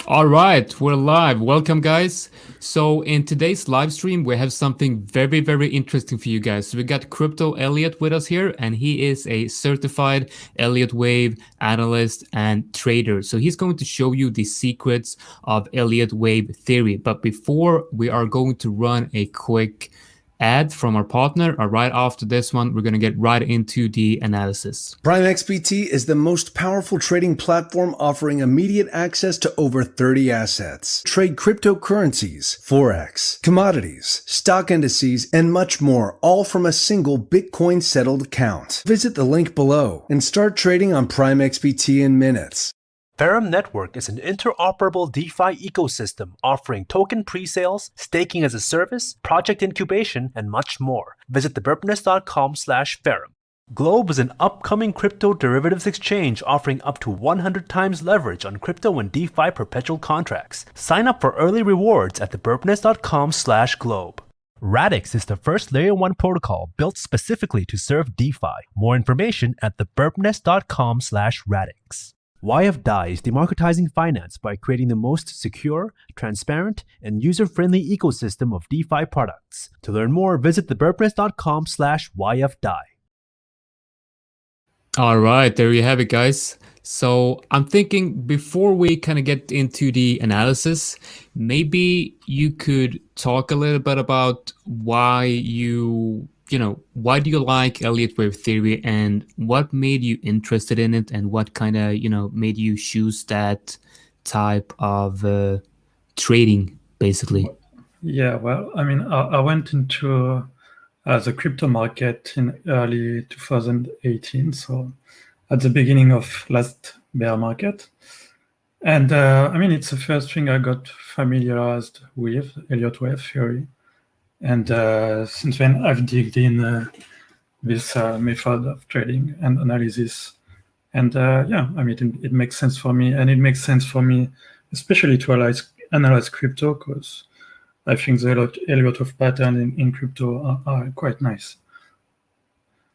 All right, we're live. Welcome, guys. So, in today's live stream, we have something very, very interesting for you guys. So, we got Crypto Elliot with us here, and he is a certified Elliott Wave analyst and trader. So, he's going to show you the secrets of Elliott Wave theory. But before we are going to run a quick ad from our partner, right after this one, we're going to get right into the analysis. Prime XBT is the most powerful trading platform offering immediate access to over 30 assets. Trade cryptocurrencies, forex, commodities, stock indices, and much more, all from a single Bitcoin settled account. Visit the link below and start trading on Prime XBT in minutes. Ferrum Network is an interoperable DeFi ecosystem offering token pre-sales, staking as a service, project incubation, and much more. Visit thebirbnest.com/Ferrum. Globe is an upcoming crypto derivatives exchange offering up to 100 times leverage on crypto and DeFi perpetual contracts. Sign up for early rewards at thebirbnest.com/Globe. Radix is the first Layer 1 protocol built specifically to serve DeFi. More information at thebirbnest.com/Radix. YFDAI is democratizing finance by creating the most secure, transparent, and user-friendly ecosystem of DeFi products. To learn more, visit thebirbnest.com/YFDAI. All right, there you have it, guys. So I'm thinking before we kind of get into the analysis, maybe you could talk a little bit about why why do you like Elliott Wave theory and what made you interested in it and what kind of, made you choose that type of trading, basically? Yeah, well, I mean, I went into the crypto market in early 2018, so at the beginning of last bear market. And I mean, it's the first thing I got familiarized with, Elliott Wave theory. And since then, I've digged in this method of trading and analysis. And yeah, I mean, it makes sense for me. And it makes sense for me, especially to analyze crypto, because I think the Elliott Wave pattern in crypto are quite nice.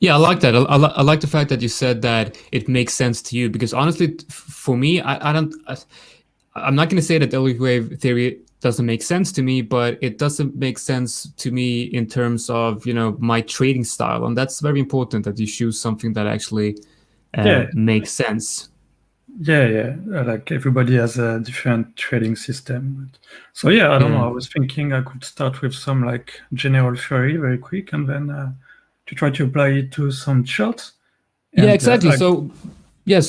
Yeah, I like that. I like the fact that you said that it makes sense to you, because honestly, for me, I'm not going to say that Elliott Wave theory doesn't make sense to me, but it doesn't make sense to me in terms of, my trading style. And that's very important that you choose something that actually makes sense. Yeah. Like everybody has a different trading system. So yeah, I don't know. I was thinking I could start with some like general theory very quick and then to try to apply it to some charts. Yeah, exactly. So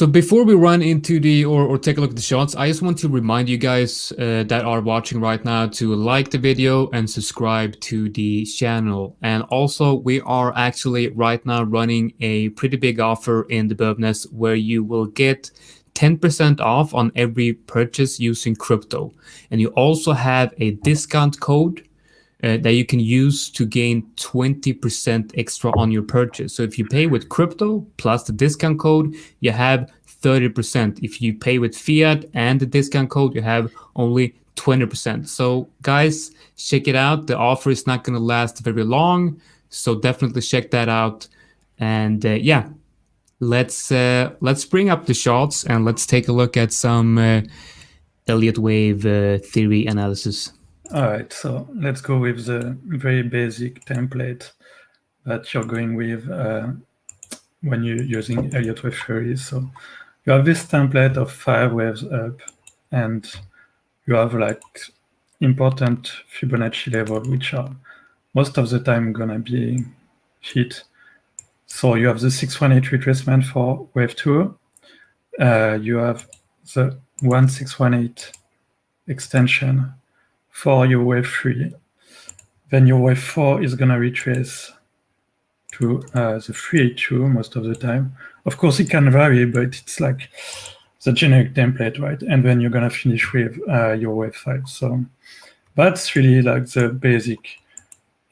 before we run into or take a look at the charts, I just want to remind you guys that are watching right now to like the video and subscribe to the channel. And also, we are actually right now running a pretty big offer in the Birb Nest where you will get 10% off on every purchase using crypto. And you also have a discount code that you can use to gain 20% extra on your purchase. So if you pay with crypto plus the discount code, you have 30%. If you pay with fiat and the discount code, you have only 20%. So guys, check it out. The offer is not going to last very long, so definitely check that out. And yeah, let's bring up the charts and let's take a look at some Elliott Wave theory analysis. All right, so let's go with the very basic template that you're going with when you're using Elliott Wave theory. So you have this template of 5 waves up, and you have like important Fibonacci level, which are most of the time gonna be hit. So you have the 618 retracement for wave 2. You have the 1618 extension for your wave 3. Then your wave 4 is going to retrace to the 382 most of the time. Of course, it can vary, but it's like the generic template, right? And then you're going to finish with your wave 5. So that's really like the basic.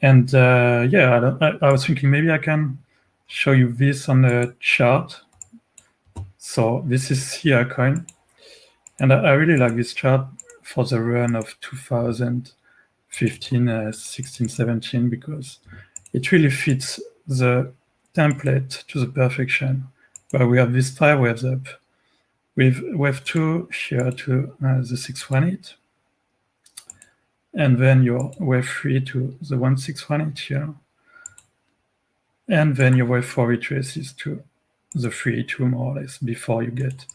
And yeah, I was thinking maybe I can show you this on the chart. So this is Sia coin. And I really like this chart for the run of 2015, 16, 17, because it really fits the template to the perfection, where we have these 5 waves up, with wave 2 here to the 618, and then your wave 3 to the 1618 here, and then your wave 4 retraces to the 3-2 more or less before you get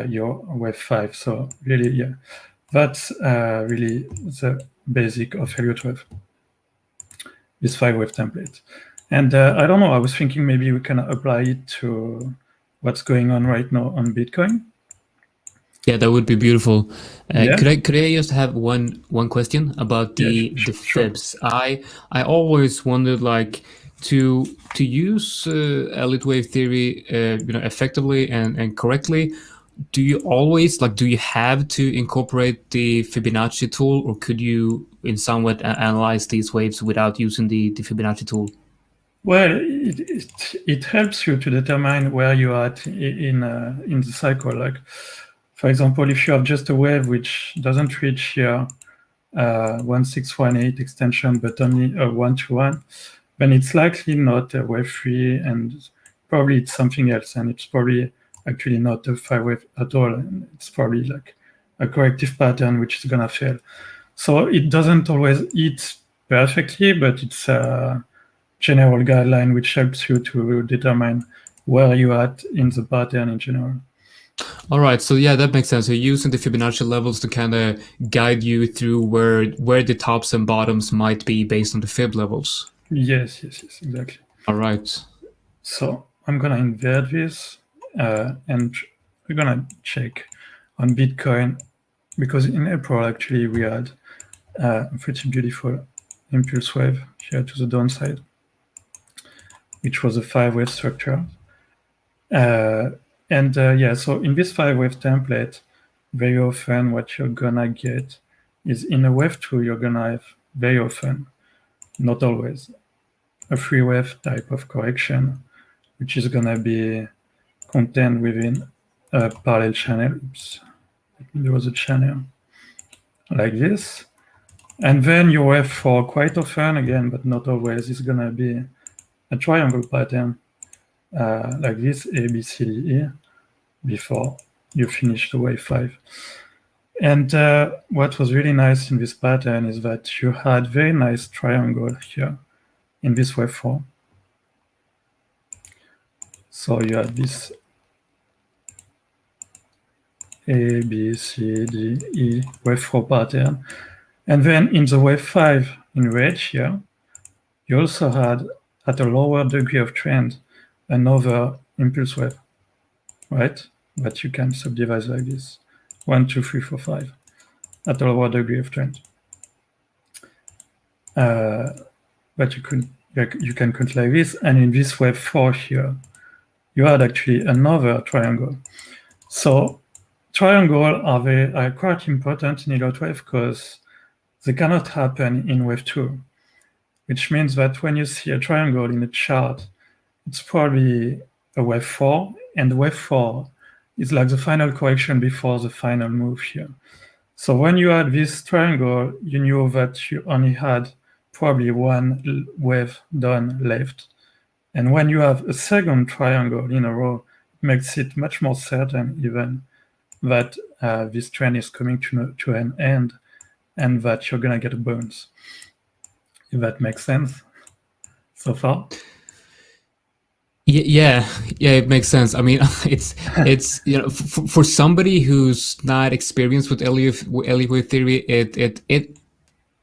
your wave 5. So really, yeah, that's really the basic of Elliott Wave, this 5-wave template. And I don't know, I was thinking maybe we can apply it to what's going on right now on Bitcoin. Yeah, that would be beautiful. Yeah. Could I just have one question about the fibs? I always wondered, like, to use Elliott Wave theory effectively and correctly. Do you always, like, do you have to incorporate the Fibonacci tool, or could you in some way analyze these waves without using the Fibonacci tool? Well, it helps you to determine where you are in the cycle. Like, for example, if you have just a wave which doesn't reach here 1618 extension, but only a 121, then it's likely not a wave 3, and probably it's something else, and it's probably actually not a 5-wave at all. And it's probably like a corrective pattern which is gonna fail. So it doesn't always hit perfectly, but it's a general guideline which helps you to determine where you are at in the pattern in general. All right, so yeah, that makes sense. So using the Fibonacci levels to kind of guide you through where the tops and bottoms might be based on the fib levels. Yes, exactly. All right. So I'm gonna invert this, and we're gonna check on Bitcoin, because in April actually we had a pretty beautiful impulse wave here to the downside, which was a 5-wave structure. Yeah, so in this 5-wave template, very often what you're gonna get is in a wave 2, you're gonna have very often, not always, a 3-wave type of correction, which is gonna be contained within a parallel channel. Oops, there was a channel like this. And then your wave 4 quite often, again, but not always, is gonna be a triangle pattern like this, A, B, C, D, E, before you finish the wave 5. And what was really nice in this pattern is that you had very nice triangle here in this wave 4. So you had this A, B, C, D, E wave 4 pattern. And then in the wave 5 in red here, you also had, at a lower degree of trend, another impulse wave, right? That you can subdivide like this: 1, 2, 3, 4, 5, at a lower degree of trend. But you can count like this, and in this wave 4 here, you had actually another triangle. So triangles are quite important in Elliott Wave because they cannot happen in wave 2, which means that when you see a triangle in a chart, it's probably a wave 4, and wave 4 is like the final correction before the final move here. So when you had this triangle, you knew that you only had probably one wave done left. And when you have a second triangle in a row, it makes it much more certain even that this trend is coming to an end and that you're gonna get a bounce. If that makes sense so far. Yeah, it makes sense. I mean, it's for somebody who's not experienced with Elliott Wave theory,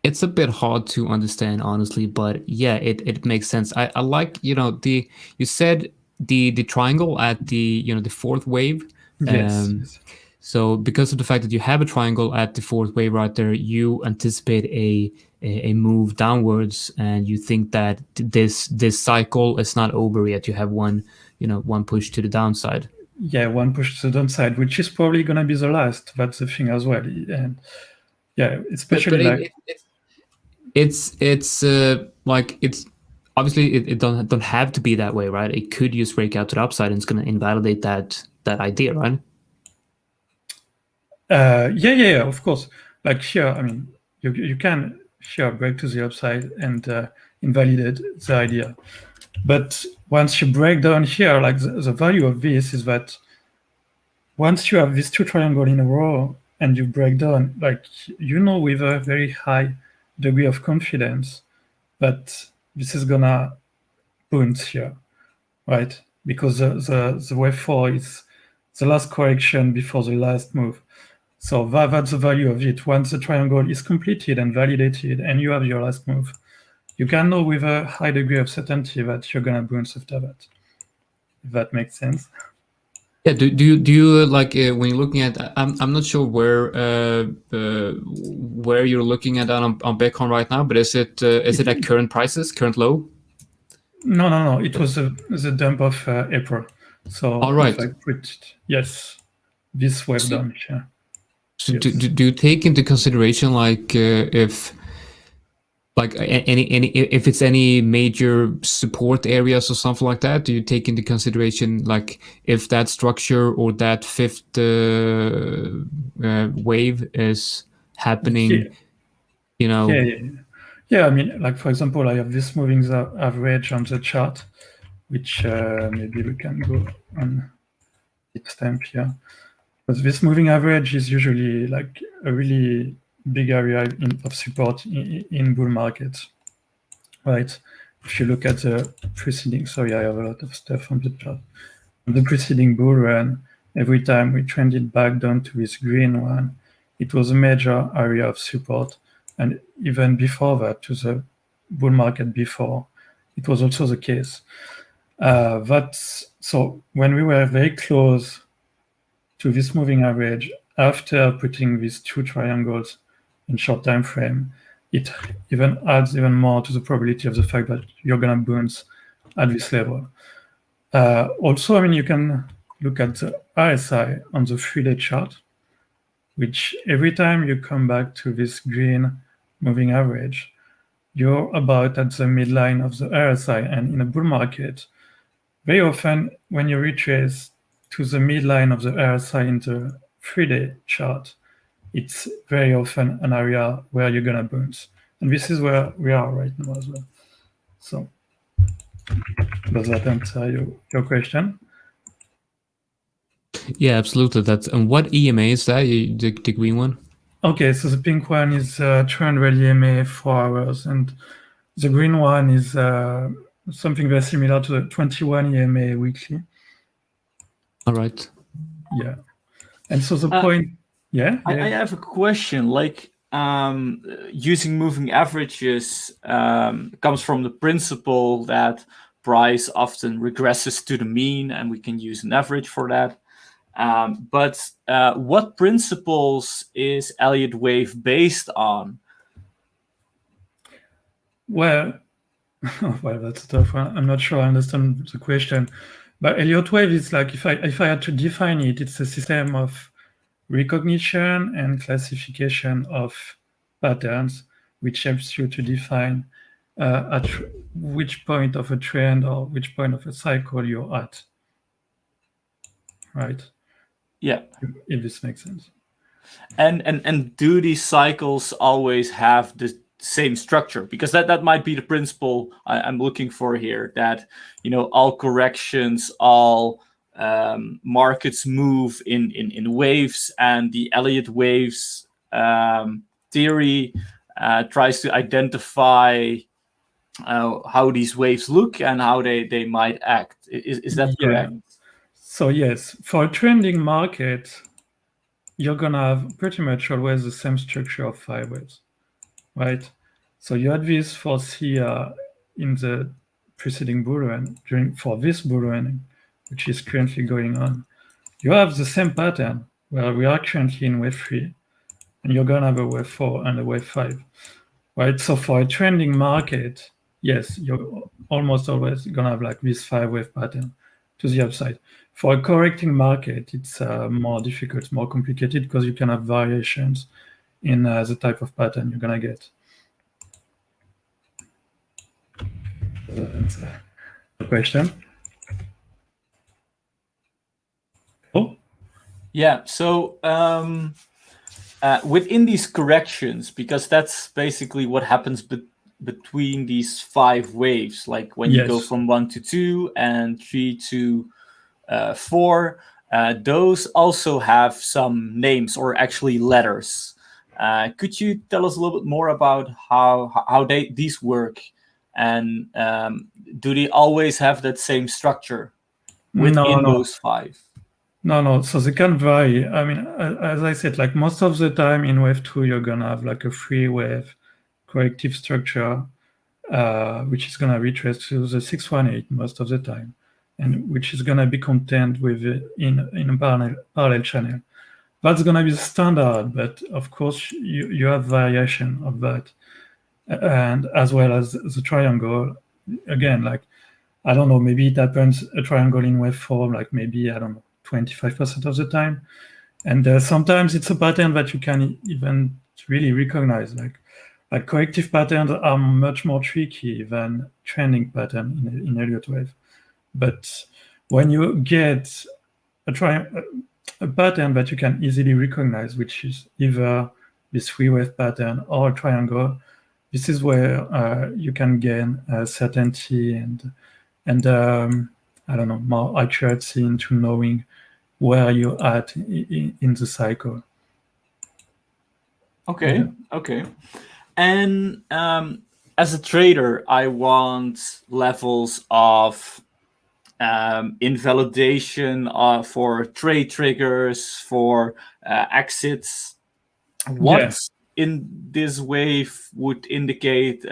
it's a bit hard to understand, honestly. But yeah, it makes sense. I like, you said the triangle at the the fourth wave. Yes. So because of the fact that you have a triangle at the fourth wave right there, you anticipate a move downwards, and you think that this cycle is not over yet. You have one push to the downside. Yeah, one push to the downside, which is probably gonna be the last. That's the thing as well. And yeah, especially but it's like, it's obviously it don't have to be that way, right? It could just break out to the upside, and it's gonna invalidate that idea, right? Yeah, of course. Like here, I mean, you can here break to the upside and invalidate the idea. But once you break down here, like the value of this is that once you have these two triangles in a row and you break down, like, you know, with a very high degree of confidence that this is gonna bounce here, right? Because the wave 4 is the last correction before the last move. So that's the value of it. Once the triangle is completed and validated and you have your last move, you can know with a high degree of certainty that you're gonna bounce after that. If that makes sense. Yeah. Do you like when you're looking at? I'm not sure where you're looking at on Bitcoin right now, but is it at current prices, current low? No. It was the dump of April. So All right. if I put it, yes, this wave dump here. So Yes. do you take into consideration like if like any if it's any major support areas or something like that? Do you take into consideration like if that structure or that fifth wave is happening? You know. Yeah. I mean, like, for example, I have this moving average on the chart, which maybe we can go on its stamp here. Because this moving average is usually like a really big area of support in bull markets, right? If you look at the preceding, sorry, I have a lot of stuff on the chart. On the preceding bull run, every time we trended back down to this green one, it was a major area of support. And even before that, to the bull market before, it was also the case. So when we were very close to this moving average, after putting these two triangles in short time frame, it even adds even more to the probability of the fact that you're gonna bounce at this level. Also, I mean, you can look at the RSI on the 3-day chart, which every time you come back to this green moving average, you're about at the midline of the RSI. And in a bull market, very often when you retrace to the midline of the RSI in the 3-day chart, it's very often an area where you're gonna bounce. And this is where we are right now as well. So does that answer your question? Yeah, absolutely. And what EMA is that? The green one? Okay, so the pink one is 200 EMA 4 hours, and the green one is something very similar to the 21 EMA weekly. All right. Yeah. And so the point, I have a question. Like, using moving averages comes from the principle that price often regresses to the mean, and we can use an average for that. But what principles is Elliott Wave based on? Well, that's a tough one. I'm not sure I understand the question. But Elliott Wave is like, if I had to define it, it's a system of recognition and classification of patterns, which helps you to define at which point of a trend or which point of a cycle you're at. Right? Yeah. If this makes sense. And do these cycles always have the same structure? Because that might be the principle I'm looking for here, that, you know, all corrections, all markets move in waves, and the Elliott Waves theory tries to identify how these waves look and how they might act. Is that correct? So yes, for a trending market, you're gonna have pretty much always the same structure of 5 waves, right? So you had this for here in the preceding bull run. For this bull run, which is currently going on, you have the same pattern where we are currently in wave 3, and you're gonna have a wave 4 and a wave 5, right? So for a trending market, yes, you're almost always gonna have like this 5-wave pattern to the upside. For a correcting market, it's more difficult, more complicated, because you can have variations in the type of pattern you're gonna get. That's a question. Oh, yeah. So within these corrections, because that's basically what happens between these 5 waves, like when you go from 1 to 2 and 3 to 4, those also have some names, or actually letters. Could you tell us a little bit more about how these work, and do they always have that same structure within those 5? No. So they can vary. I mean, as I said, like most of the time in Wave 2, you're gonna have like a 3-wave corrective structure, which is gonna retrace to the 618 most of the time, and which is gonna be contained in a parallel channel. That's gonna be the standard, but of course you have variation of that, and as well as the triangle. Again, like I don't know, maybe it happens a triangle in Wave 4, like maybe I don't know 25% of the time, and sometimes it's a pattern that you can even really recognize. Like corrective patterns are much more tricky than trending pattern in Elliott Wave. But when you get a pattern that you can easily recognize, which is either this 3-wave pattern or a triangle, this is where you can gain certainty and I don't know, more accuracy into knowing where you're at in the cycle. Okay. And as a trader, I want levels of invalidation for trade triggers, for exits. What in this wave would indicate?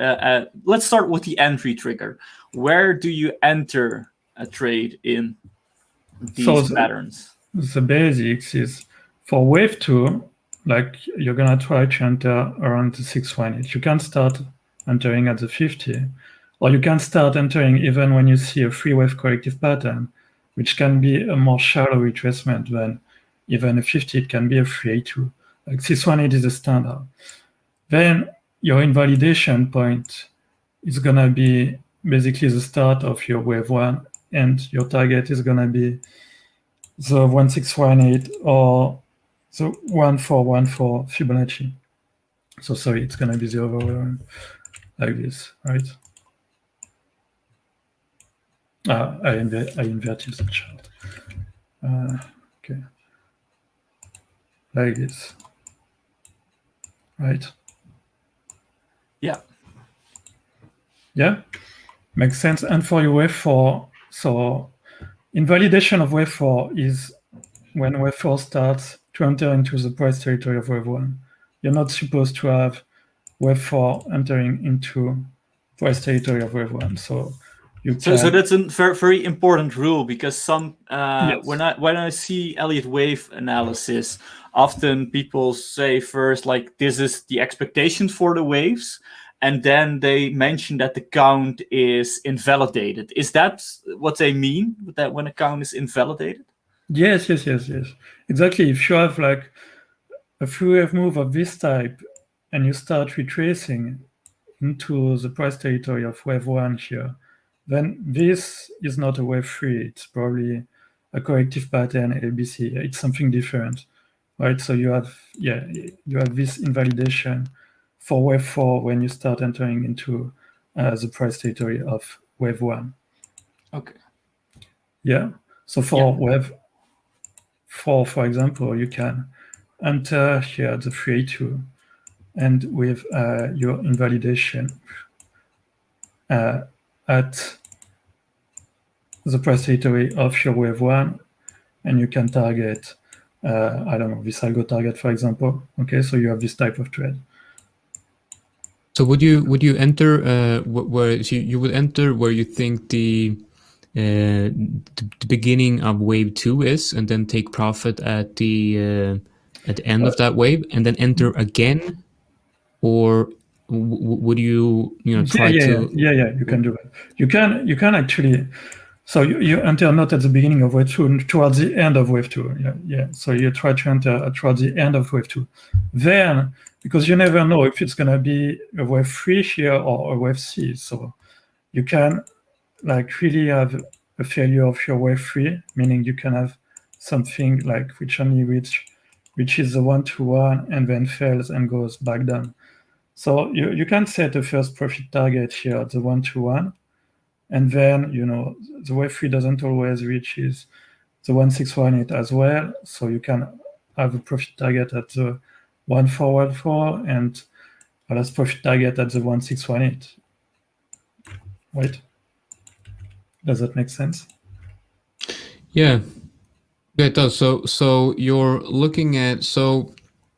Let's start with the entry trigger. Where do you enter a trade in these patterns? The basics is for Wave 2, like you're gonna try to enter around the 618. You can start entering at the 50, or you can start entering even when you see a 3-wave corrective pattern, which can be a more shallow retracement than even a 50. It can be a 382. Like 618 is the standard. Then your invalidation point is gonna be basically the start of your Wave 1, and your target is gonna be the 1618 or the 1414 Fibonacci. So sorry, it's gonna be the other way around, like this, right? I inverted the chart. Okay, like this, right? Yeah, makes sense. And for your Wave 4, so invalidation of Wave 4 is when Wave 4 starts to enter into the price territory of Wave 1. You're not supposed to have Wave 4 entering into price territory of Wave 1. So that's a very important rule, because some when I see Elliott Wave analysis, often people say first, like, this is the expectation for the waves, and then they mention that the count is invalidated. Is that what they mean, that when a count is invalidated? Yes. Exactly. If you have like a 3-wave move of this type and you start retracing into the price territory of Wave 1 here, then this is not a Wave 3. It's probably a corrective pattern, ABC. It's something different, right? So you have this invalidation for Wave 4 when you start entering into the price territory of Wave 1. Okay. Yeah. So for Wave 4, for example, you can enter here the 382, and with your invalidation at the price territory of your Wave 1, and you can target, I don't know, this algo target, for example. Okay, so you have this type of trade. So would you enter where you would enter where you think the beginning of Wave 2 is, and then take profit at the end of that wave, and then enter again, or would you try to? Yeah, you can do that. You can actually. So you enter not at the beginning of Wave 2, towards the end of Wave 2. Yeah. So you try to enter towards the end of Wave 2. Then, because you never know if it's gonna be a Wave 3 here or a Wave C, so you can like really have a failure of your Wave 3, meaning you can have something like which only reaches the 1-to-1 and then fails and goes back down. So you can set a first profit target here at the 1-to-1, and then the Wave 3 doesn't always reach the 1618 as well. So you can have a profit target at the 1414 and a last profit target at the 1618. Right? Does that make sense? Yeah, it does. So you're looking at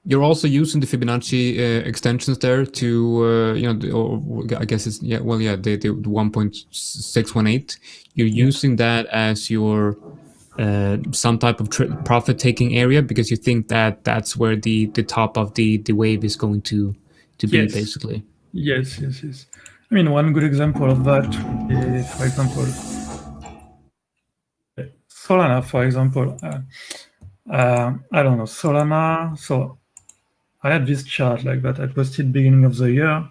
you're also using the Fibonacci extensions there to or I guess it's the 1.618. You're using that as your some type of profit taking area because you think that that's where the top of the wave is going to be, basically. Yes. I mean, one good example of that would be, for example, Solana, for example. I don't know, Solana. So I had this chart like that I posted beginning of the year.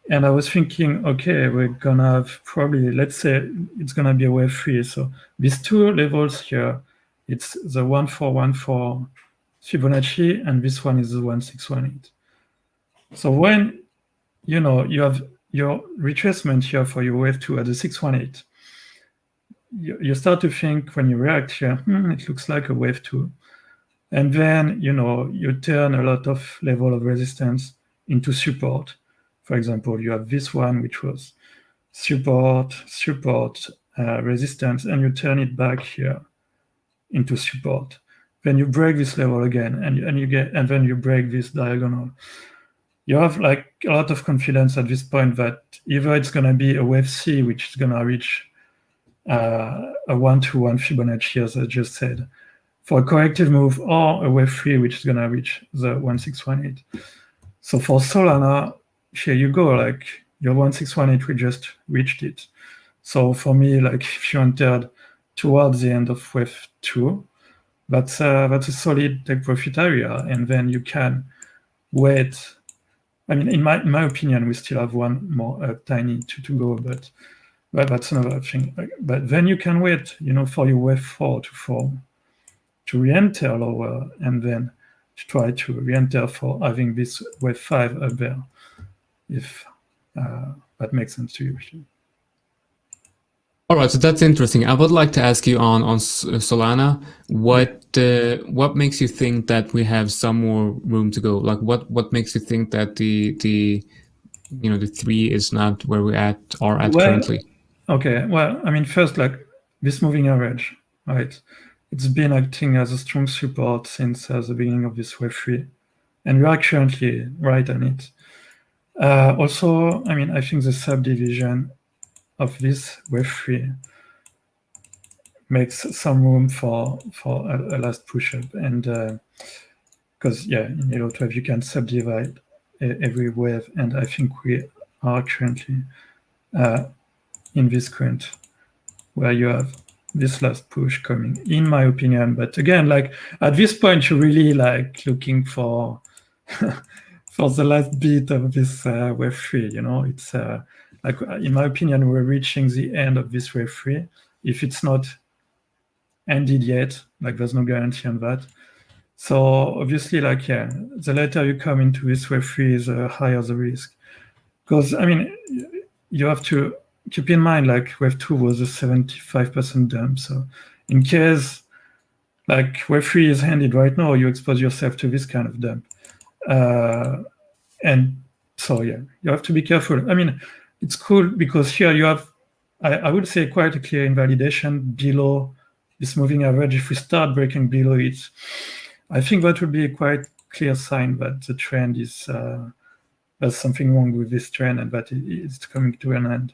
And I was thinking, okay, we're going to have probably, let's say it's going to be a wave 3. So these two levels here, it's the 1414 Fibonacci, and this one is the 1618. So when, you have your retracement here for your wave 2 at the 618, you start to think when you react here, it looks like a wave 2. And then, you turn a lot of level of resistance into support. For example, you have this one, which was support, resistance, and you turn it back here into support. Then you break this level again, and then you break this diagonal. You have like a lot of confidence at this point that either it's going to be a wave C, which is going to reach a 1-to-1 Fibonacci, as I just said, for a corrective move, or a wave 3, which is going to reach the 1618. So for Solana, here you go, like your 1618, we just reached it. So for me, like if you entered towards the end of wave 2, that's a solid take profit area, and then you can wait. I mean, in my opinion, we still have one more tiny to go, but that's another thing. But then you can wait, for your wave 4 to form, to re-enter lower, and then to try to re-enter for having this wave 5 up there, if that makes sense to you. All right, so that's interesting. I would like to ask you on Solana, what makes you think that we have some more room to go? Like, what makes you think that the 3 is not where we are at currently? Okay, well, I mean, first, like this moving average, right? It's been acting as a strong support since the beginning of this wave 3, and we are currently right on it. Also, I mean, I think the subdivision of this wave 3 makes some room for a last push-up, and because in Elliott Wave you can subdivide every wave, and I think we are currently in this current where you have this last push coming, in my opinion. But again, like at this point, you're really like looking for for the last bit of this wave 3. It's like, in my opinion, we're reaching the end of this wave 3. If it's not ended yet, like there's no guarantee on that. So obviously, like, the later you come into this wave 3, the higher the risk. Because, I mean, you have to keep in mind, like, wave 2 was a 75% dump. So in case, like, wave 3 is ended right now, you expose yourself to this kind of dump. And so, you have to be careful. I mean, it's cool because here you have, I would say, quite a clear invalidation below this moving average. If we start breaking below it, I think that would be a quite clear sign that the trend is, there's something wrong with this trend and that it's coming to an end.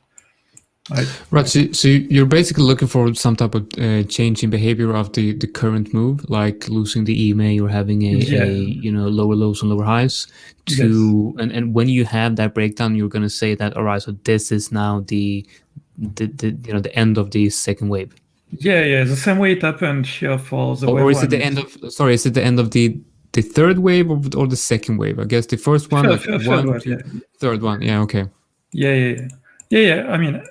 Right. So you're basically looking for some type of change in behavior of the current move, like losing the EMA or having a lower lows and lower highs. And when you have that breakdown, you're going to say that, all right, so this is now the end of the second wave. Yeah, the same way it happened here for the wave. Or is it the end of? Sorry, is it the end of the third wave or the second wave? I guess the first one, third one. Yeah. Okay. Yeah. I mean,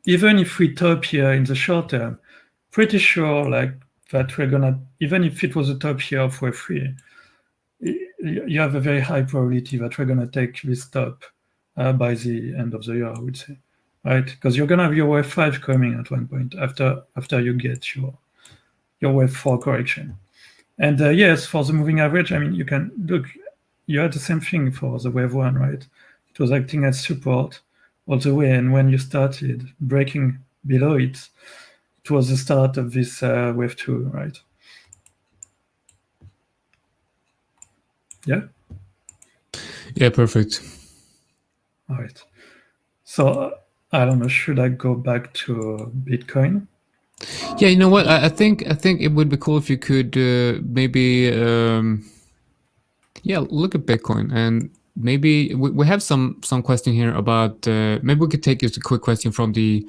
even if we top here in the short term, pretty sure like that we're gonna, even if it was a top here of wave 3, you have a very high probability that we're gonna take this top by the end of the year, I would say, right? Because you're gonna have your wave 5 coming at one point after you get your your wave 4 correction. And yes, for the moving average, I mean, you can look, you had the same thing for the wave 1, right? It was acting as support all the way, and when you started breaking below it, it was the start of this wave 2, right? Yeah? Yeah, perfect. All right. So I don't know, should I go back to Bitcoin? Yeah, you know what? I think it would be cool if you could maybe look at Bitcoin, and maybe we have some question here about maybe we could take just a quick question from the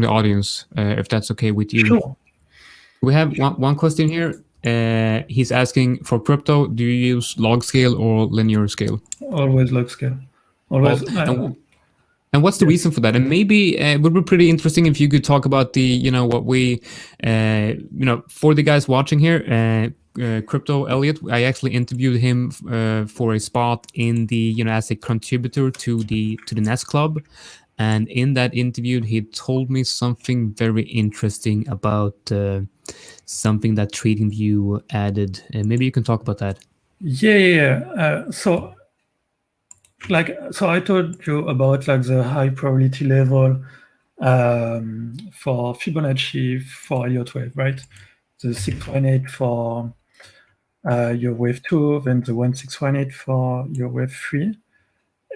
audience if that's okay with you. Sure. We have one question here. He's asking, for crypto, do you use log scale or linear scale? Always log scale. Always. And what's the reason for that? And maybe it would be pretty interesting if you could talk about the, what we, for the guys watching here, Crypto Elliot, I actually interviewed him for a spot in the, as a contributor to the Nest Club. And in that interview, he told me something very interesting about something that Tradingview added. Maybe you can talk about that. Yeah. So I told you about the high probability level for Fibonacci for Elliott Wave, right? The 618 for your wave 2, then the 1618 for your wave 3,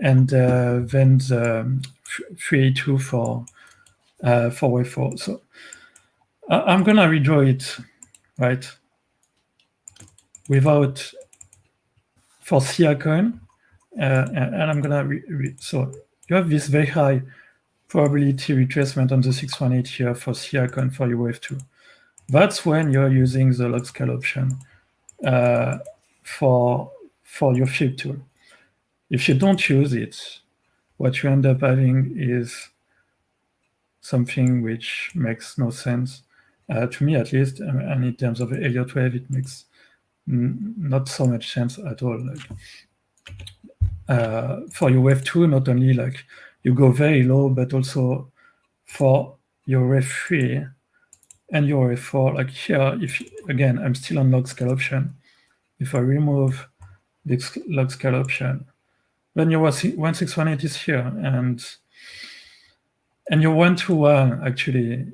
and then the 382 for wave 4. So I'm gonna redraw it, right? Without for CR coin. And I'm gonna so you have this very high probability retracement on the 618 here for CR coin for your wave 2. That's when you're using the log scale option for your Fib tool. If you don't use it, what you end up having is something which makes no sense to me, at least. And in terms of Elliott Wave, it makes not so much sense at all. For your wave 2, not only you go very low, but also for your wave 3 and your wave 4, here, if again, I'm still on log scale option. If I remove this log scale option, then your 1618 is here, and your 121 actually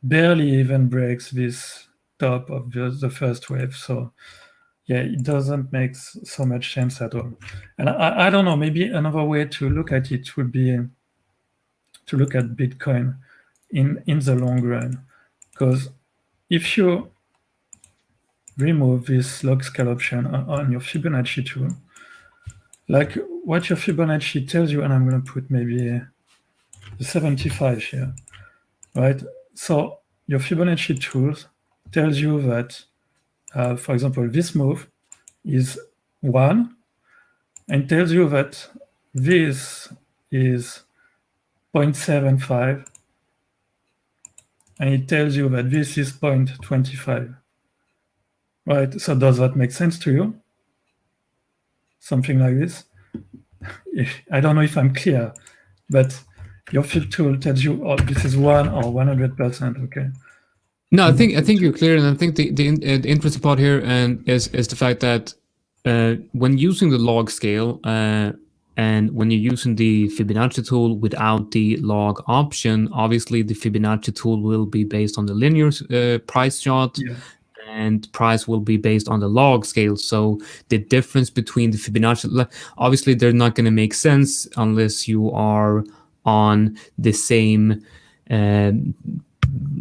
barely even breaks this top of the first wave. So yeah, it doesn't make so much sense at all. And I don't know, maybe another way to look at it would be to look at Bitcoin in the long run. Because if you remove this log scale option on your Fibonacci tool, what your Fibonacci tells you, and I'm going to put maybe the 75 here, right? So your Fibonacci tool tells you that, for example, this move is 1, and tells you that this is 0.75, and it tells you that this is 0.25. Right, so does that make sense to you? Something like this? I don't know if I'm clear, but your Fib tool tells you, oh, this is 1 or 100%, okay? No, I think you're clear, and I think the interesting part here is the fact that when using the log scale and when you're using the Fibonacci tool without the log option, obviously the Fibonacci tool will be based on the linear price chart, and price will be based on the log scale. So the difference between the Fibonacci, obviously they're not going to make sense unless you are on the same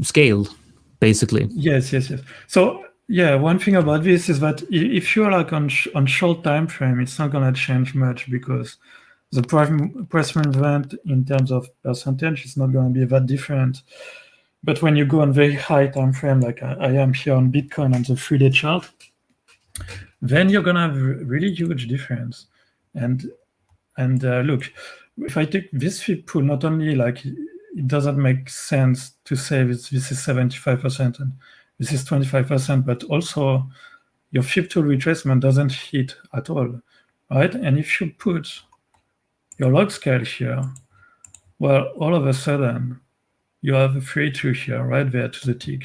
scale, basically. Yes. So yeah, one thing about this is that if you're on short time frame, it's not going to change much, because the price movement in terms of percentage is not going to be that different. But when you go on very high time frame, like I am here on Bitcoin on the 3-day chart, then you're going to have a really huge difference. And look, if I take this Fib pool, not only it doesn't make sense to say this is 75% and this is 25%, but also your Fib tool retracement doesn't hit at all, right? And if you put your log scale here, well, all of a sudden you have a 3-2 here, right there to the tick.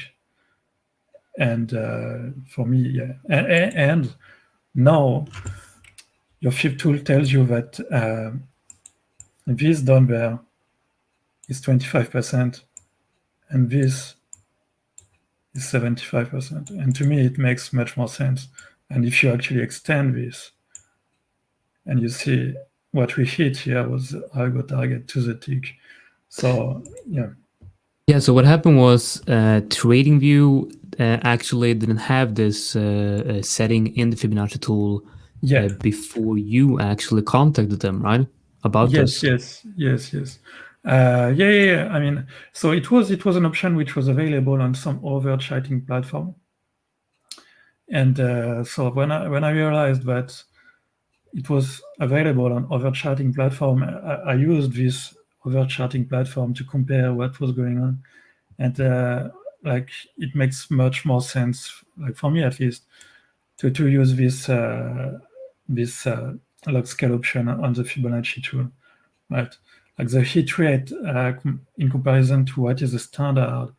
And for me, yeah. And now your Fib tool tells you that this down there is 25%, and this is 75%. And to me, it makes much more sense. And if you actually extend this, and you see what we hit here was algo target to the tick. So, yeah. Yeah, so what happened was Tradingview actually didn't have this setting in the Fibonacci tool before you actually contacted them, right? About this. Yes. Yeah. I mean, so it was an option which was available on some other chatting platform. And so when I realized that it was available on other chatting platform, I used this other chatting platform to compare what was going on. And like it makes much more sense, like for me at least, to use this log scale option on the Fibonacci tool, right? Like the hit rate in comparison to what is the standard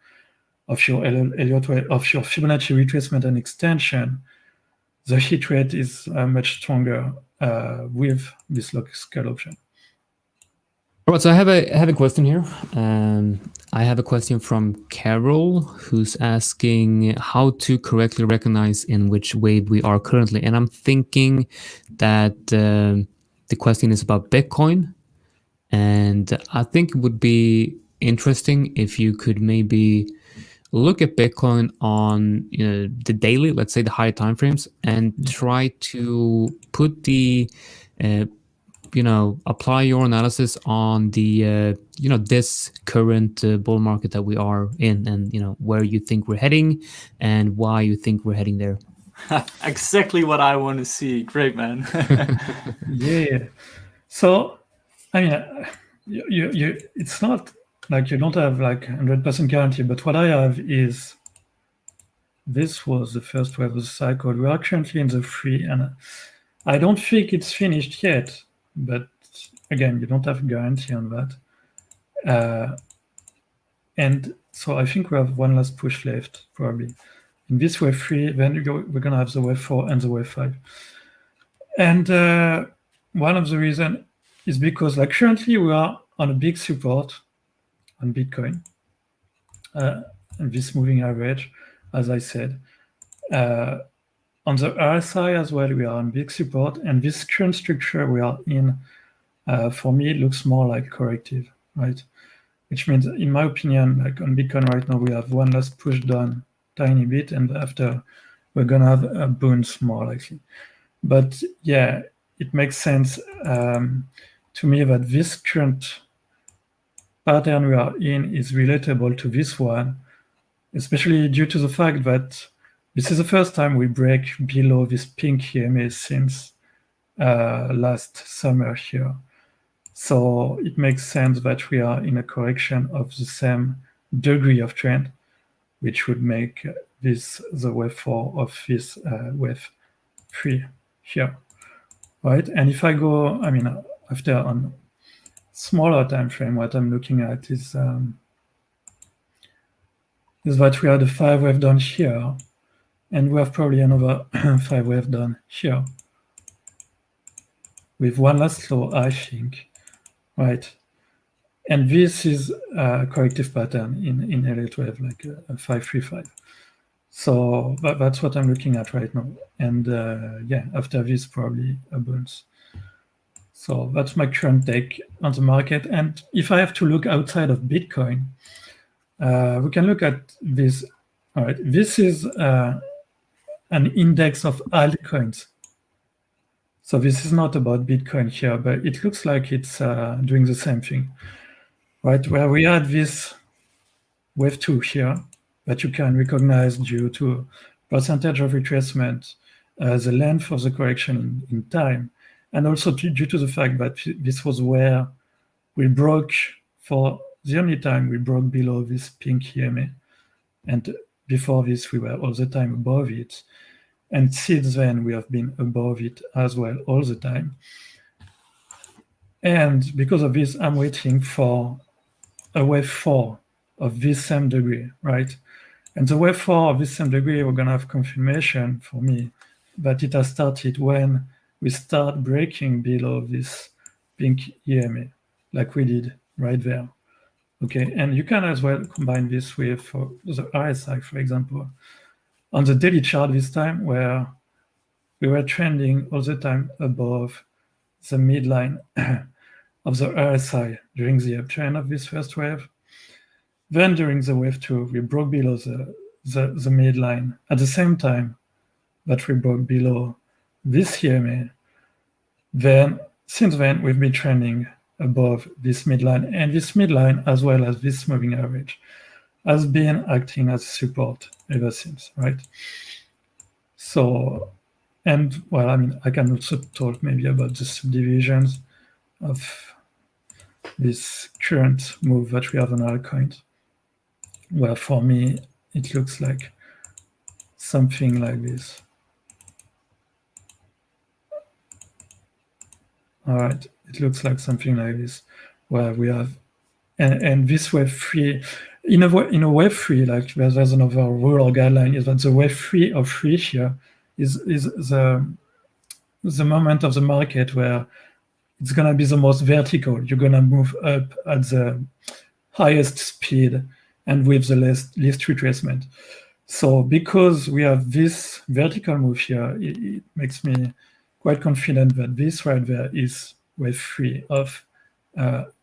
of your Elliott Wave, of your Fibonacci retracement and extension, the hit rate is much stronger with this log scale option. All right, so I have a question here. I have a question from Carol, who's asking how to correctly recognize in which wave we are currently. And I'm thinking that the question is about Bitcoin. And I think it would be interesting if you could maybe look at Bitcoin on the daily, let's say the higher time frames, and try to put the apply your analysis on the this current bull market that we are in, and where you think we're heading and why you think we're heading there. Exactly what I want to see. Great, man. Yeah. So I mean, you it's not like you don't have like 100% guarantee, but what I have is this was the first wave of the cycle. We are currently in the 3, and I don't think it's finished yet, but again, you don't have a guarantee on that. And so I think we have one last push left, probably. In this wave 3, then we're going to have the wave 4 and the wave 5. And one of the reasons is because like currently we are on a big support on Bitcoin, and this moving average, as I said. On the RSI as well, we are on big support, and this current structure we are in, for me, it looks more like corrective, right? Which means, in my opinion, like on Bitcoin right now, we have one last push down, tiny bit, and after we're gonna have a bounce more likely. But yeah, it makes sense to me that this current pattern we are in is relatable to this one, especially due to the fact that this is the first time we break below this pink EMA since last summer here. So it makes sense that we are in a correction of the same degree of trend, which would make this the wave 4 of this wave 3 here, right? And if I go, I mean, after on smaller time frame, what I'm looking at is that we had a 5 wave down here, and we have probably another 5 wave down here, with one last low, I think, right? And this is a corrective pattern in Elliott Wave, like a 535. So that's what I'm looking at right now. And yeah, after this, probably a bounce. So that's my current take on the market. And if I have to look outside of Bitcoin, we can look at this. All right, this is an index of altcoins. So this is not about Bitcoin here, but it looks like it's doing the same thing, right? Where we had this wave 2 here that you can recognize due to percentage of retracement, the length of the correction in time, and also due to the fact that this was where we broke, for the only time we broke below this pink EMA. And before this, we were all the time above it. And since then, we have been above it as well all the time. And because of this, I'm waiting for a wave 4 of this same degree, right? And the wave 4 of the same degree, we're going to have confirmation for me, but it has started when we start breaking below this pink EMA, like we did right there. Okay, and you can as well combine this with the RSI, for example. On the daily chart this time, where we were trending all the time above the midline of the RSI during the uptrend of this first wave. Then during the wave 2, we broke below the midline at the same time that we broke below this EMA. Then, since then, we've been trending above this midline, and this midline, as well as this moving average, has been acting as support ever since, right? So, and well, I mean, I can also talk maybe about the subdivisions of this current move that we have on altcoins, where for me, it looks like something like this. All right, it looks like something like this, where we have, and this wave 3, in a wave 3, like there's another rule or guideline, is that the wave 3 of 3 here is the moment of the market where it's gonna be the most vertical. You're gonna move up at the highest speed and with the least retracement. So because we have this vertical move here, it makes me quite confident that this right there is wave 3 of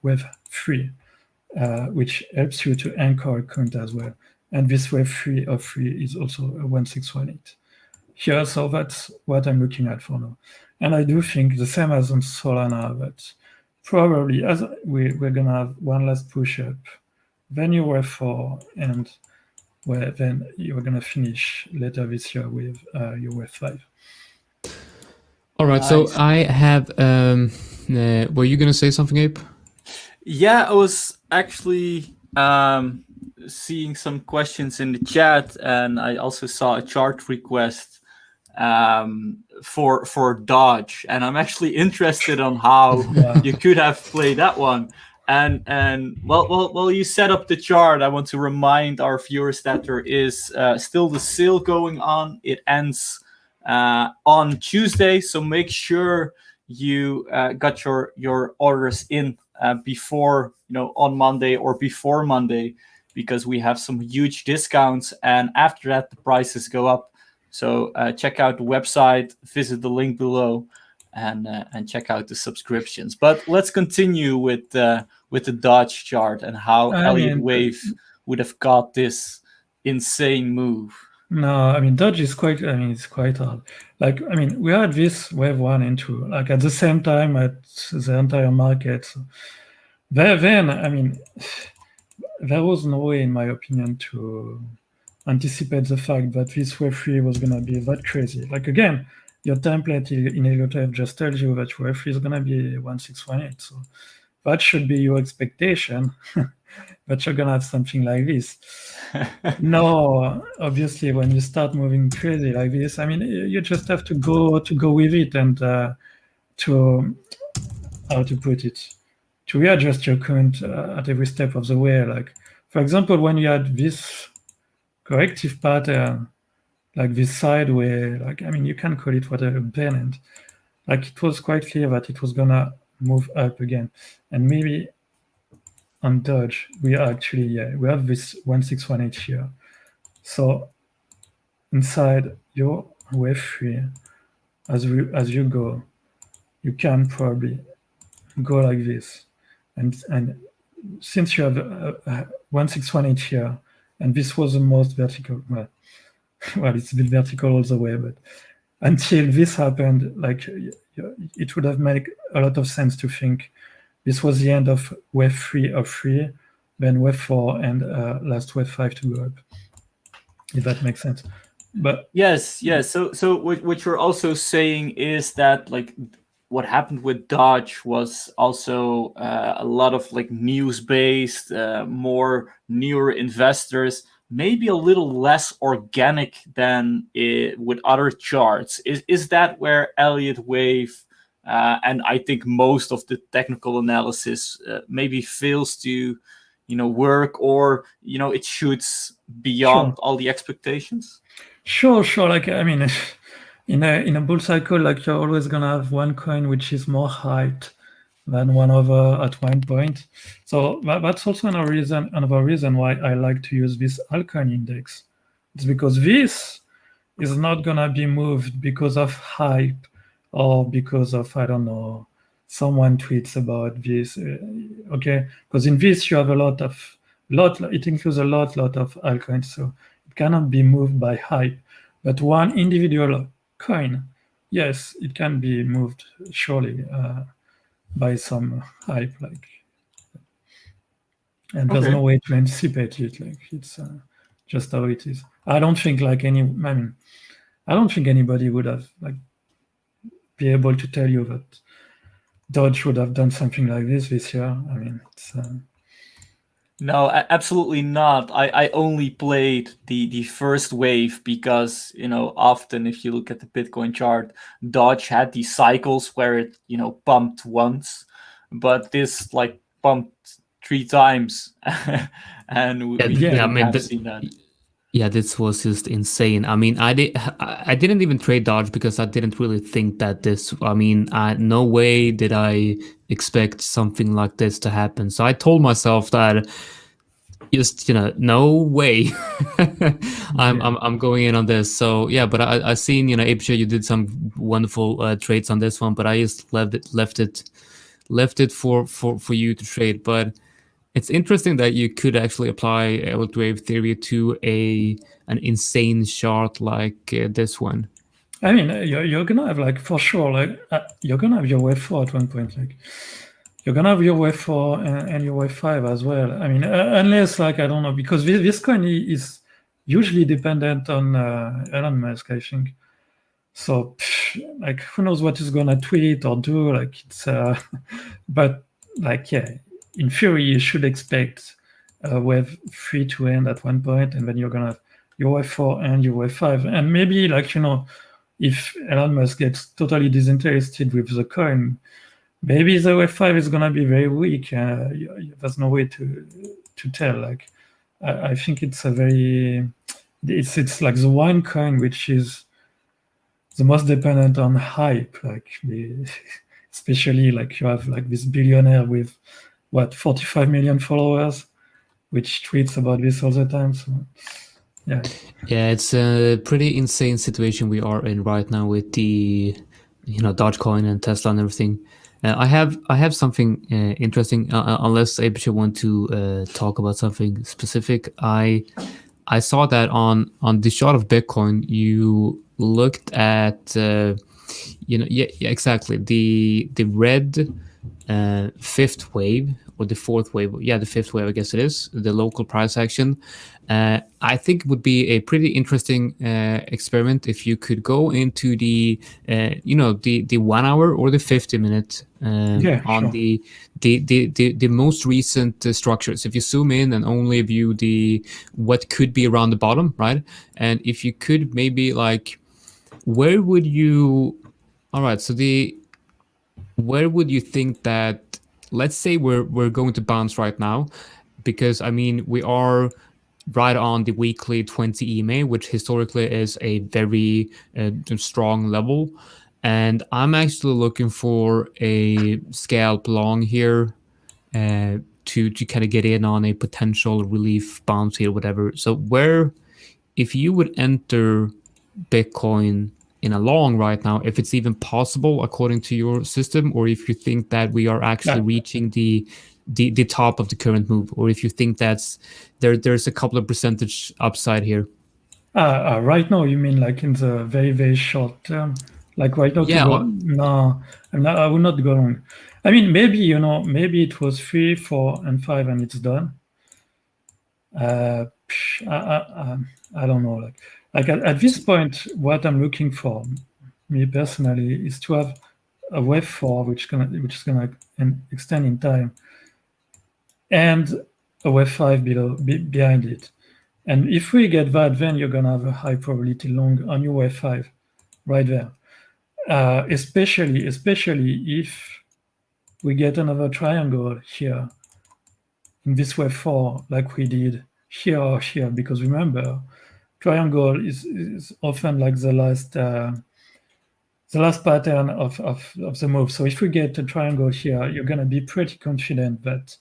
wave 3, which helps you to anchor a count as well. And this wave 3 of 3 is also a 1618 here. So that's what I'm looking at for now. And I do think the same as on Solana, that probably as we're going to have one last push up, then your wave 4, and then you're going to finish later this year with your wave 5. All right, so I have, were you going to say something, Abe? Yeah, I was actually seeing some questions in the chat, and I also saw a chart request for Dodge, and I'm actually interested on how you could have played that one. And well, you set up the chart. I want to remind our viewers that there is still the sale going on. It ends on Tuesday, so make sure you got your orders in before, on Monday or before Monday, because we have some huge discounts, and after that the prices go up. So check out the website, visit the link below, and check out the subscriptions. But let's continue with the Dodge chart and how Elliott Wave would have got this insane move. No, I mean, Dodge is it's quite hard. Like, I mean, we had this wave 1 and 2, like at the same time at the entire market. So then, I mean, there was no way, in my opinion, to anticipate the fact that this wave 3 was going to be that crazy. Like, again, your template in Elliott Wave just tells you that wave 3 is going to be 1618. So that should be your expectation, but you're going to have something like this. No, obviously, when you start moving crazy like this, I mean, you just have to go with it, and to, how to put it, to readjust your count at every step of the way. Like, for example, when you had this corrective pattern, like this sideways, like, I mean, you can call it whatever, pennant. Like, it was quite clear that it was gonna move up again. And maybe on Dodge, we actually, we have this 1618 here. So inside your wave 3, as you go, you can probably go like this. And since you have 1618 here, and this was the most vertical, well, it's been vertical all the way, but until this happened, like, it would have made a lot of sense to think this was the end of wave 3 of 3, then wave 4, and last wave 5 to go up, if that makes sense. But yes. So what you're also saying is that, like, what happened with Dodge was also a lot of like news-based, more newer investors, maybe a little less organic than with other charts. Is that where Elliott Wave, and I think most of the technical analysis maybe fails to, work, or it shoots beyond all the expectations? Sure. Like, I mean, in a bull cycle, like, you're always gonna have one coin which is more hyped than one other at one point. So that's also another reason why I like to use this altcoin index. It's because this is not gonna be moved because of hype or because of, I don't know, someone tweets about this. Okay, because in this you have it includes a lot of altcoins, so it cannot be moved by hype. But one individual coin, yes, it can be moved surely by some hype, like, and there's no way to anticipate it. Like, it's just how it is. I don't think anybody would have be able to tell you that Doge would have done something like this year. I mean, it's no, absolutely not. I only played the first wave because, often if you look at the Bitcoin chart, Doge had these cycles where it, pumped once, but this pumped 3 times. And we have seen that. Yeah, this was just insane. I mean, I didn't even trade Doge because I didn't really think that no way did I expect something like this to happen. So I told myself that just, no way I'm going in on this. So yeah, but I seen, Apesha, you did some wonderful trades on this one, but I just left it for you to trade. But it's interesting that you could actually apply Elliott Wave theory to an insane chart like this one. I mean, you're gonna have for sure, you're gonna have your wave 4 at one point. Like, you're gonna have your wave 4 and your wave 5 as well. I mean, unless I don't know, because this coin is usually dependent on Elon Musk, I think. So who knows what he's gonna tweet or do? It's but yeah. In theory, you should expect wave 3 to end at one point, and then you're gonna have your wave 4 and your wave 5. And maybe if Elon Musk gets totally disinterested with the coin, maybe the wave 5 is gonna be very weak. There's no way to tell. I think it's it's like the one coin which is the most dependent on hype. Especially you have this billionaire with 45 million followers, which tweets about this all the time. So yeah, it's a pretty insane situation we are in right now with the Dogecoin and Tesla and everything. I have something interesting. Unless Abicha want to talk about something specific, I saw that on the chart of Bitcoin you looked at exactly the red fifth wave, or the fourth wave. Yeah, the fifth wave, I guess it is, the local price action. I think it would be a pretty interesting experiment if you could go into the 1 hour or the 50-minute on the most recent structures. If you zoom in and only view what could be around the bottom, right? And if you could maybe where would you think that, let's say we're going to bounce right now, because we are right on the weekly 20 EMA, which historically is a very strong level, and I'm actually looking for a scalp long here to kind of get in on a potential relief bounce here, whatever. So if you would enter Bitcoin in a long right now, if it's even possible according to your system, or if you think that we are actually reaching the top of the current move, or if you think there's a couple of percentage upside here. Right now, you mean in the very, very short term? Right now? Yeah. No, I will not go long. Maybe it was 3, 4, and 5, and it's done. I don't know. At this point, what I'm looking for, me personally, is to have a wave 4 which is gonna extend in time, and a wave 5 behind it. And if we get that, then you're gonna have a high probability long on your wave 5, right there. Especially if we get another triangle here, in this wave 4 like we did here or here, because remember, triangle is often like the last pattern of the move. So if we get a triangle here, you're going to be pretty confident that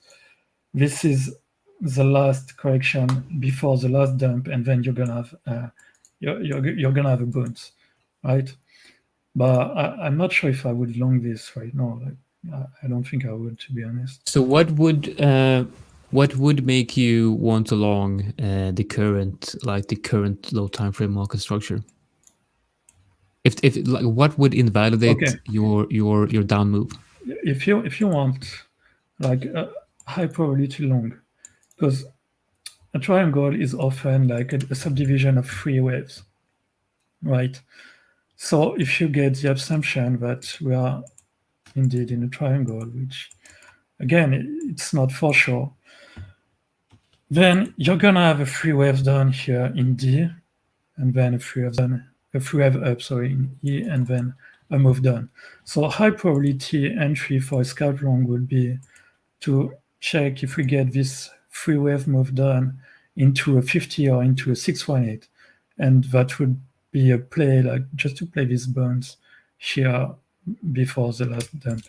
this is the last correction before the last dump, and then you're gonna have you're gonna have a bounce, right? But I'm not sure if I would long this right now. Like, I don't think I would, to be honest. So what would make you want to long the current low time frame market structure? If like, what would invalidate your down move? If you want like a high probability long, because a triangle is often like a subdivision of 3 waves, right? So if you get the assumption that we are indeed in a triangle, which again, it's not for sure, then you're gonna have a 3 waves down here in D, and then a 3 wave up, sorry, in E, and then a move down. So high probability entry for a scalp long would be to check if we get this 3 wave move down into a 50 or into a 618, and that would be a play, like just to play these bounce here before the last dump,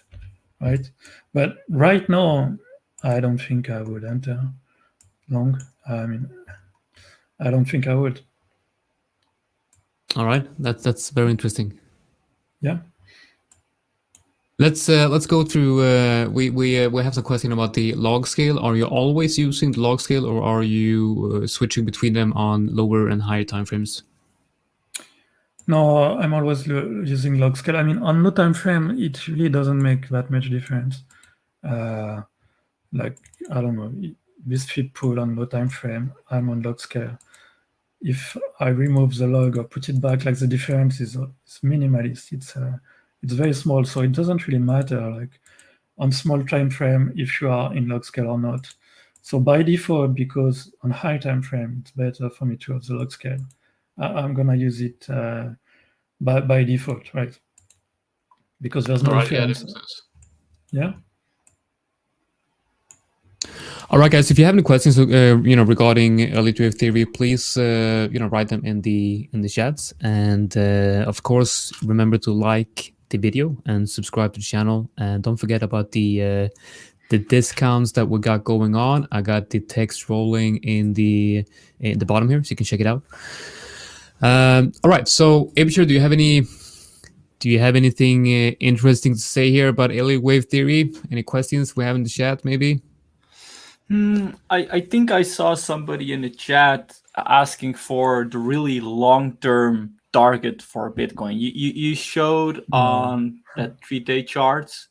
right? But right now, I don't think I would enter long. I mean, I don't think I would. All right, that's very interesting. Yeah. Let's go through. We have some question about the log scale. Are you always using the log scale, or are you switching between them on lower and higher timeframes? No, I'm always using log scale. I mean, on no time frame, it really doesn't make that much difference. Like, I don't know, this fib pool on no time frame, I'm on log scale. If I remove the log or put it back, like the difference is minimalist. It's very small, so it doesn't really matter, like on small time frame, if you are in log scale or not. So by default, because on high time frame, it's better for me to have the log scale. I'm gonna use it by default, right? Because there's no difference. Yeah. All right, guys. If you have any questions, regarding Elliott Wave theory, please, write them in the chats, and of course, remember to like the video and subscribe to the channel, and don't forget about the discounts that we got going on. I got the text rolling in the bottom here, so you can check it out. All right. So, Abishur, do you have anything interesting to say here about Elliott Wave theory? Any questions we have in the chat, maybe? I think I saw somebody in the chat asking for the really long-term target for Bitcoin. You showed on that 3-day charts,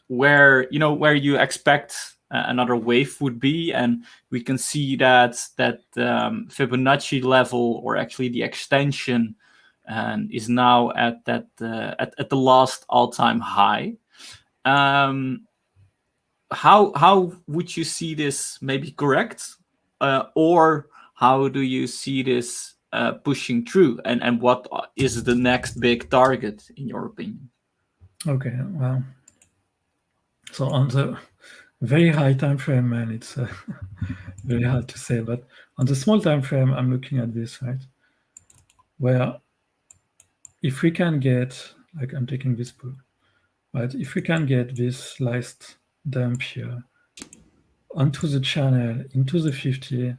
where you expect another wave would be, and we can see that Fibonacci level, or actually the extension, is now at the last all-time high. How would you see this maybe correct, or how do you see this pushing through, and what is the next big target in your opinion? Okay, well, so on the very high time frame, man, it's very hard to say, but on the small time frame, I'm looking at this, right, where if we can get, like, I'm taking this pool, right, if we can get this last dump here onto the channel into the 50,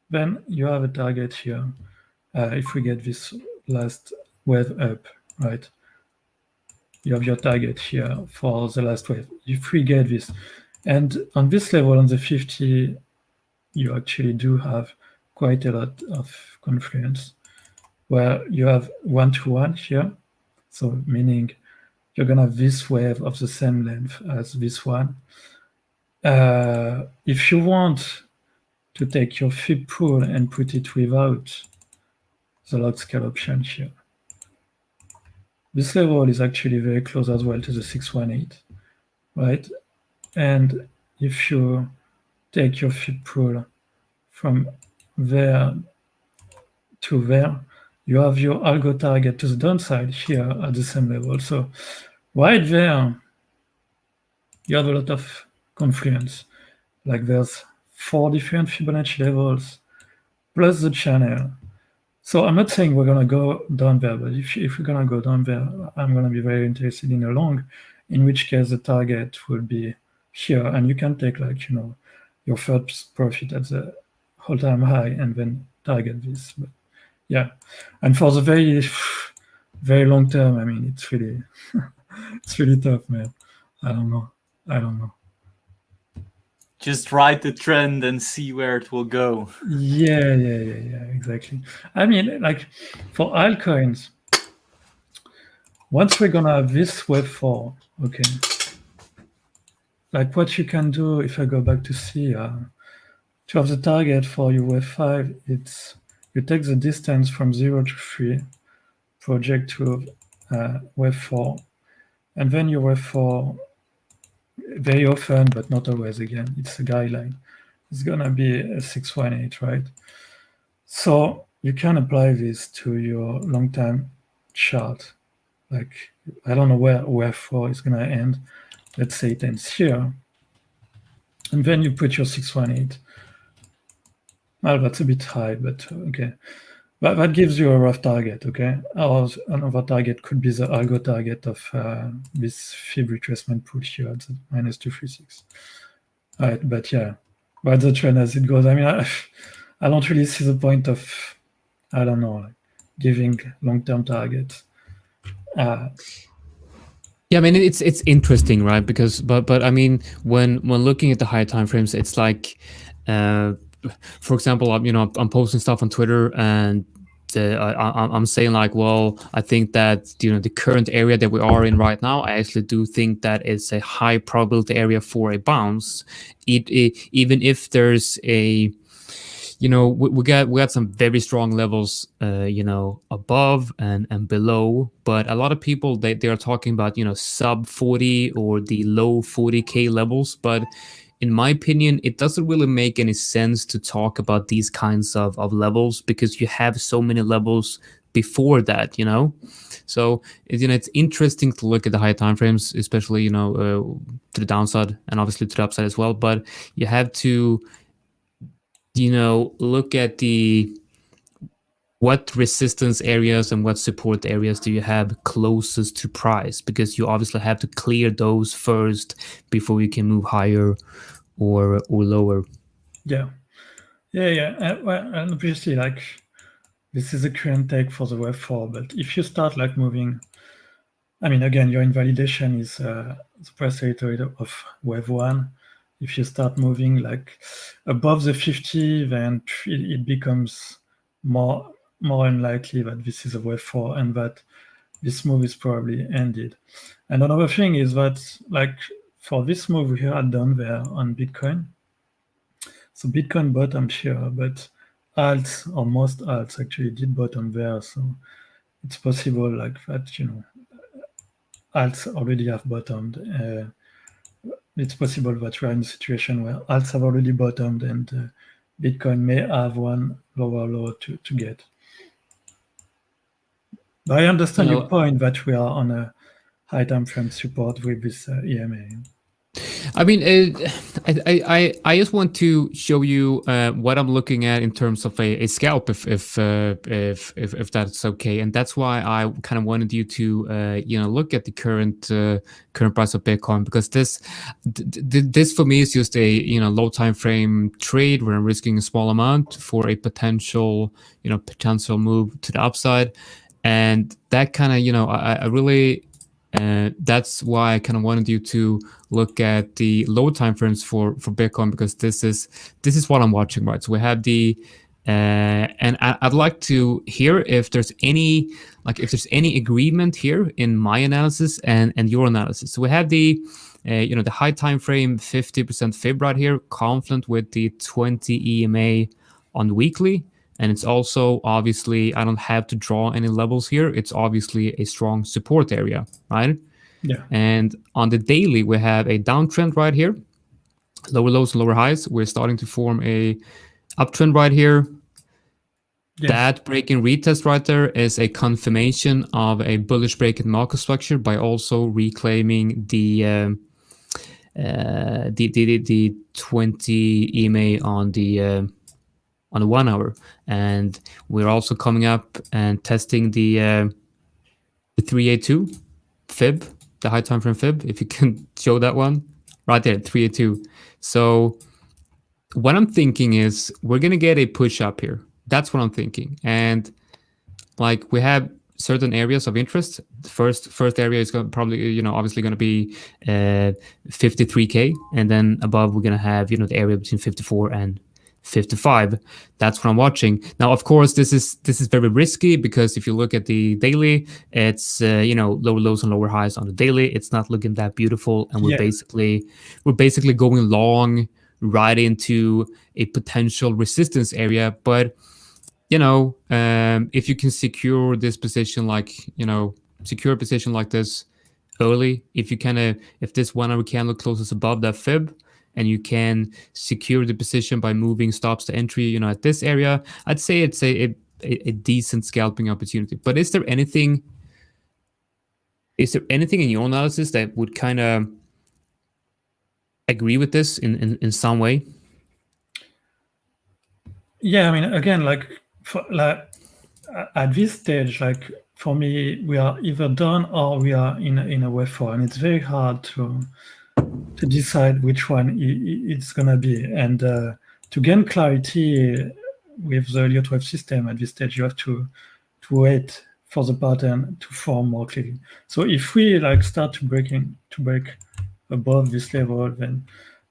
then you have a target here. If we get this last wave up, right, you have your target here for the last wave. If we get this, and on this level, on the 50, you actually do have quite a lot of confluence, where you have 1-to-1 here, so meaning you're gonna have this wave of the same length as this one. If you want to take your fib pool and put it without the log scale option here, this level is actually very close as well to the 618, right? And if you take your fib pool from there to there, you have your algo target to the downside here at the same level. So right there, you have a lot of confluence. like there's 4 different Fibonacci levels plus the channel. So I'm not saying we're gonna go down there, but if we're gonna go down there, I'm gonna be very interested in a long, in which case the target will be here, and you can take like, you know, your first profit at the all-time high and then target this. But yeah, and for the very, very long term, I mean, it's really, it's really tough, man. I don't know. Just ride the trend and see where it will go. Yeah, exactly. I mean, like for altcoins, once we're gonna have this wave 4, okay, like what you can do, if I go back to C, to have the target for your wave 5, it's you take the distance from 0 to 3, project to wave 4, and then your wave 4, very often, but not always, again, it's a guideline. It's gonna be a 618, right? So you can apply this to your long-term chart. Like, I don't know where wave 4 is gonna end. Let's say it ends here. And then you put your 618. Well, that's a bit high, but okay. But that gives you a rough target, okay? Or another target could be the algo target of this fib retracement pool here at the -236. All right, but yeah, but the trend as it goes. I mean, I don't really see the point of, I don't know, like giving long-term targets. Yeah, I mean it's interesting, right? Because but I mean when looking at the high time frames, it's like, for example, I'm posting stuff on Twitter and I'm saying like, well, I think that the current area that we are in right now, I actually do think that it's a high probability area for a bounce. Even if there's a we got some very strong levels, above and below, but a lot of people they are talking about sub 40 or the low 40K levels. But in my opinion, it doesn't really make any sense to talk about these kinds of levels because you have so many levels before that, So it's interesting to look at the high time frames, especially to the downside and obviously to the upside as well. But you have to look at what resistance areas and what support areas do you have closest to price, because you obviously have to clear those first before you can move higher or lower. Yeah. Well, and obviously, like, this is a current take for the wave 4, but if you start like moving, I mean, again, your invalidation is the price territory of wave 1. If you start moving like above the 50, then it becomes more unlikely that this is a wave 4 and that this move is probably ended. And another thing is that, like, for this move we had done there on Bitcoin, so Bitcoin bottomed here, but alts, or most alts actually did bottom there, so it's possible like that, alts already have bottomed. It's possible that we are in a situation where alts have already bottomed and Bitcoin may have one lower low to get. But I understand your point that we are on a high time frame support with this EMA. I mean, I just want to show you what I'm looking at in terms of a scalp, if that's okay, and that's why I kind of wanted you to look at the current price of Bitcoin, because this for me is just a low time frame trade where I'm risking a small amount for a potential move to the upside, and that kind of I really. That's why I kind of wanted you to look at the low time frames for Bitcoin, because this is what I'm watching, right? So we have the and I'd like to hear if there's any agreement here in my analysis and your analysis. So we have the the high time frame 50% fib right here, confluent with the 20 EMA on the weekly. And it's also, obviously, I don't have to draw any levels here. It's obviously a strong support area, right? Yeah. And on the daily, we have a downtrend right here. Lower lows and lower highs. We're starting to form a uptrend right here. Yes. That break-in retest right there is a confirmation of a bullish break in market structure by also reclaiming the the 20 EMA on the 1 hour, and we're also coming up and testing the 382 fib, the high time frame fib. If you can show that one right there, 382. So what I'm thinking is we're gonna get a push up here. That's what I'm thinking, and like we have certain areas of interest. The first area is probably obviously going to be 53K, and then above we're going to have the area between 54 and 55. That's what I'm watching. Now, of course, this is very risky, because if you look at the daily, it's lower lows and lower highs on the daily. It's not looking that beautiful, and we're basically going long right into a potential resistance area. But if you can secure this position, secure a position like this early, if this 1 hour candle closes above that fib, and you can secure the position by moving stops to entry, at this area, I'd say it's a decent scalping opportunity. But is there anything in your analysis that would kind of agree with this in some way? Yeah, I mean, again, at this stage, for me, we are either done or we are in a wave 4, and it's very hard to decide which one it's gonna be. And to gain clarity with the Elliott Wave system at this stage, you have to wait for the pattern to form more clearly. So if we start to break above this level, then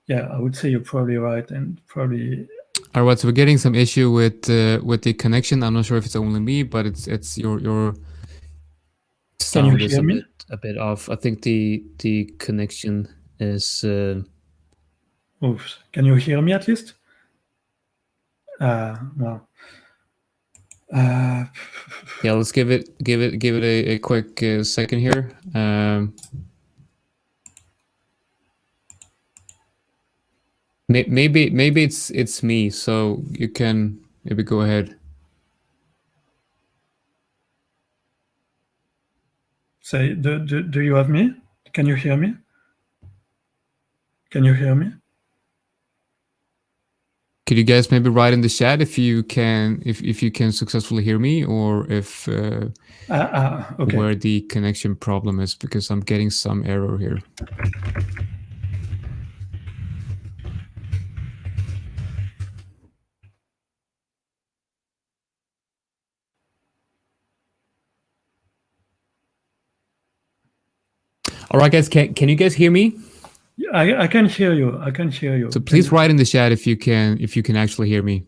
yeah, I would say you're probably right, and probably. All right, so we're getting some issue with the connection. I'm not sure if it's only me, but it's your sound is a bit off. I think the connection is. Oops. Can you hear me at least? No. Yeah, let's give it a quick second here. Maybe it's me, so you can maybe go ahead. Say, do you have me? Can you hear me? Can you hear me? Could you guys maybe write in the chat if you can successfully hear me, or if okay. where the connection problem is, because I'm getting some error here. All right, guys, can you guys hear me? I can hear you. I can hear you. So please write in the chat if you can actually hear me.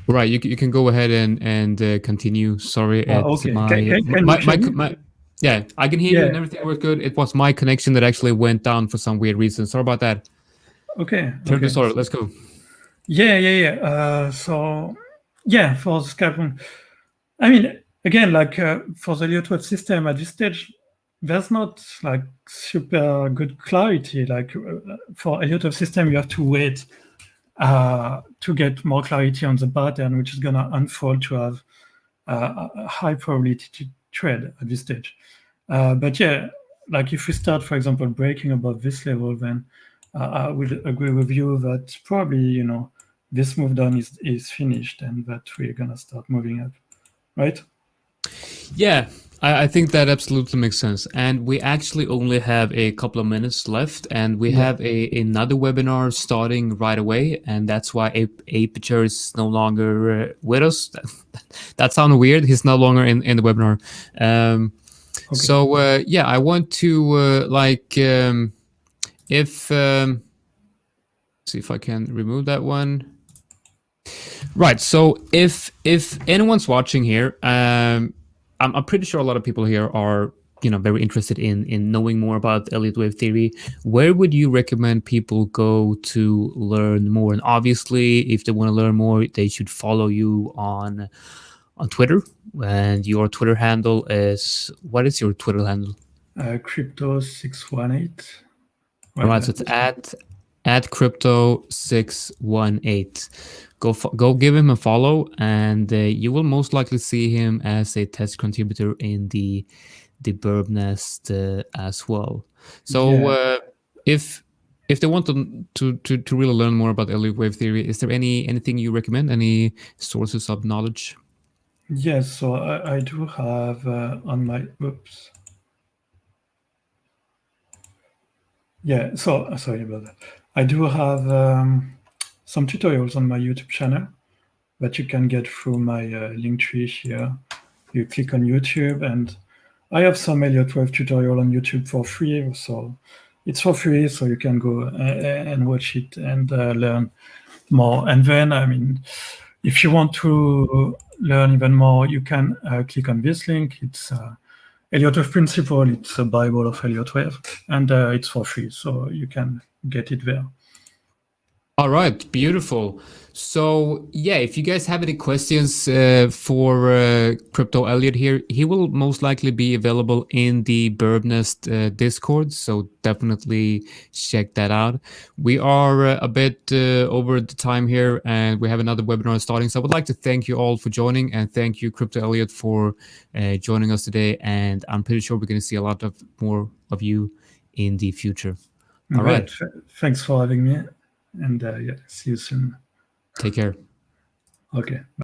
Right, you can go ahead and continue. Sorry, it's okay. yeah, I can hear you and everything works good. It was my connection that actually went down for some weird reason. Sorry about that. Okay. Sorry, let's go. Yeah. So yeah, for scalping, I mean, again, for the Elliott Wave system at this stage, there's not super good clarity. For Elliott Wave system, you have to wait to get more clarity on the pattern, which is gonna unfold to have a high probability to trade at this stage. But yeah, if we start, for example, breaking above this level, then I will agree with you that probably this move down is finished, and that we're gonna start moving up, right? Yeah, I think that absolutely makes sense. And we actually only have a couple of minutes left, and we have another webinar starting right away, and that's why Aperture is no longer with us. That sounded weird. He's no longer in the webinar. Okay. So yeah, I want to see if I can remove that one. Right. So if anyone's watching here, I'm pretty sure a lot of people here are very interested in knowing more about Elliott Wave theory. Where would you recommend people go to learn more? And obviously, if they want to learn more, they should follow you on Twitter. And your Twitter handle is, what is your Twitter handle? Crypto618. All right, so it's at crypto618. go give him a follow, and you will most likely see him as a test contributor in the Birb Nest as well. So if they want to really learn more about Elliott Wave theory, is there anything you recommend? Any sources of knowledge? Yes, so I do have on my oops. Yeah, so sorry about that. I do have some tutorials on my YouTube channel that you can get through my link tree here. You click on YouTube, and I have some Elliott Wave tutorial on YouTube for free. So it's for free, so you can go and watch it and learn more. And then, I mean, if you want to learn even more, you can click on this link. It's Elliott Wave Principle. It's a Bible of Elliott Wave, and it's for free, so you can get it there. All right, beautiful. So yeah, if you guys have any questions for Crypto Elliott here, he will most likely be available in the Birb Nest Discord. So definitely check that out. We are a bit over the time here, and we have another webinar starting. So I would like to thank you all for joining, and thank you, Crypto Elliott, for joining us today. And I'm pretty sure we're going to see a lot of more of you in the future. All right. Thanks for having me. And yeah, see you soon. Take care. Okay.